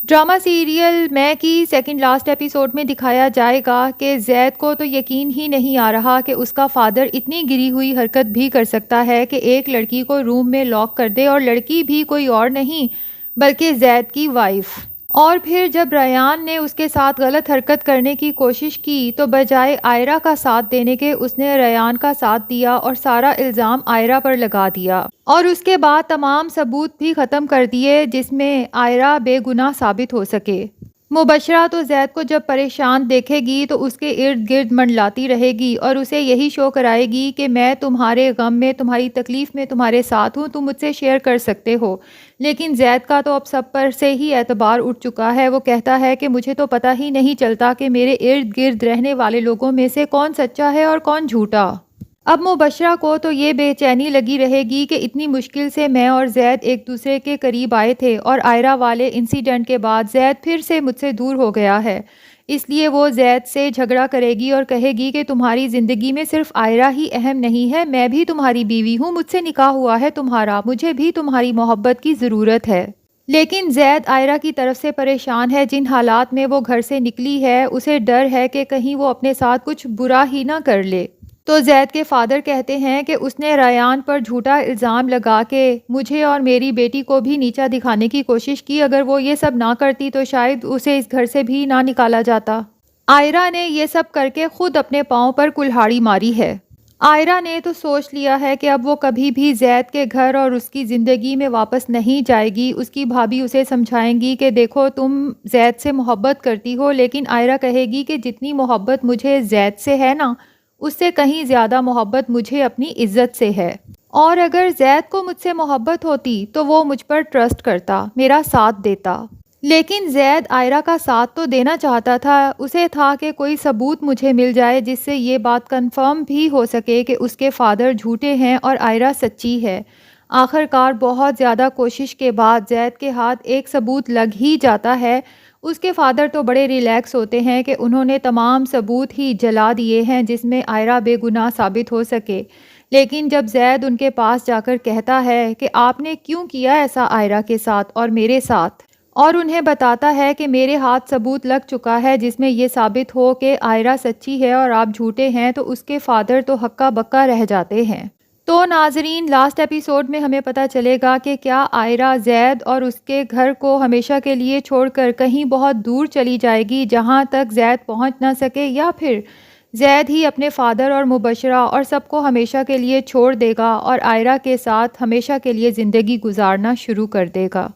Drama serial میں کی second last episode میں دکھایا جائے گا کہ زید کو تو یقین ہی نہیں آ رہا کہ اس کا فادر اتنی گری ہوئی حرکت بھی کر سکتا ہے کہ ایک لڑکی کو روم میں لاک کر دے، اور لڑکی بھی کوئی اور نہیں بلکہ زید کی وائف۔ اور پھر جب ریان نے اس کے ساتھ غلط حرکت کرنے کی کوشش کی تو بجائے آئرہ کا ساتھ دینے کے اس نے ریان کا ساتھ دیا اور سارا الزام آئرہ پر لگا دیا، اور اس کے بعد تمام ثبوت بھی ختم کر دیے جس میں آئرہ بے گناہ ثابت ہو سکے۔ مبشرہ تو زید کو جب پریشان دیکھے گی تو اس کے ارد گرد منڈلاتی رہے گی اور اسے یہی شو کرائے گی کہ میں تمہارے غم میں، تمہاری تکلیف میں تمہارے ساتھ ہوں، تم مجھ سے شیئر کر سکتے ہو۔ لیکن زید کا تو اب سب پر سے ہی اعتبار اٹھ چکا ہے۔ وہ کہتا ہے کہ مجھے تو پتہ ہی نہیں چلتا کہ میرے ارد گرد رہنے والے لوگوں میں سے کون سچا ہے اور کون جھوٹا۔ اب مبشرہ کو تو یہ بے چینی لگی رہے گی کہ اتنی مشکل سے میں اور زید ایک دوسرے کے قریب آئے تھے، اور آئرہ والے انسیڈنٹ کے بعد زید پھر سے مجھ سے دور ہو گیا ہے۔ اس لیے وہ زید سے جھگڑا کرے گی اور کہے گی کہ تمہاری زندگی میں صرف آئرہ ہی اہم نہیں ہے، میں بھی تمہاری بیوی ہوں، مجھ سے نکاح ہوا ہے تمہارا، مجھے بھی تمہاری محبت کی ضرورت ہے۔ لیکن زید آئرہ کی طرف سے پریشان ہے۔ جن حالات میں وہ گھر سے نکلی ہے اسے ڈر ہے کہ کہیں وہ اپنے ساتھ کچھ برا ہی نہ کر لے۔ تو زید کے فادر کہتے ہیں کہ اس نے ریان پر جھوٹا الزام لگا کے مجھے اور میری بیٹی کو بھی نیچا دکھانے کی کوشش کی، اگر وہ یہ سب نہ کرتی تو شاید اسے اس گھر سے بھی نہ نکالا جاتا۔ آئرہ نے یہ سب کر کے خود اپنے پاؤں پر کلہاڑی ماری ہے۔ آئرہ نے تو سوچ لیا ہے کہ اب وہ کبھی بھی زید کے گھر اور اس کی زندگی میں واپس نہیں جائے گی۔ اس کی بھابھی اسے سمجھائیں گی کہ دیکھو تم زید سے محبت کرتی ہو، لیکن آئرہ کہے گی کہ جتنی محبت مجھے زید سے ہے نا، اس سے کہیں زیادہ محبت مجھے اپنی عزت سے ہے، اور اگر زید کو مجھ سے محبت ہوتی تو وہ مجھ پر ٹرسٹ کرتا، میرا ساتھ دیتا۔ لیکن زید آئرہ کا ساتھ تو دینا چاہتا تھا، اسے تھا کہ کوئی ثبوت مجھے مل جائے جس سے یہ بات کنفرم بھی ہو سکے کہ اس کے فادر جھوٹے ہیں اور آئرہ سچی ہے۔ آخرکار بہت زیادہ کوشش کے بعد زید کے ہاتھ ایک ثبوت لگ ہی جاتا ہے۔ اس کے فادر تو بڑے ریلیکس ہوتے ہیں کہ انہوں نے تمام ثبوت ہی جلا دیے ہیں جس میں آئرہ بے گناہ ثابت ہو سکے۔ لیکن جب زید ان کے پاس جا کر کہتا ہے کہ آپ نے کیوں کیا ایسا آئرہ کے ساتھ اور میرے ساتھ، اور انہیں بتاتا ہے کہ میرے ہاتھ ثبوت لگ چکا ہے جس میں یہ ثابت ہو کہ آئرہ سچی ہے اور آپ جھوٹے ہیں، تو اس کے فادر تو ہکا بکا رہ جاتے ہیں۔ تو ناظرین، لاسٹ ایپیسوڈ میں ہمیں پتہ چلے گا کہ کیا آئرہ زید اور اس کے گھر کو ہمیشہ کے لیے چھوڑ کر کہیں بہت دور چلی جائے گی جہاں تک زید پہنچ نہ سکے، یا پھر زید ہی اپنے فادر اور مبشرہ اور سب کو ہمیشہ کے لیے چھوڑ دے گا اور آئرہ کے ساتھ ہمیشہ کے لیے زندگی گزارنا شروع کر دے گا۔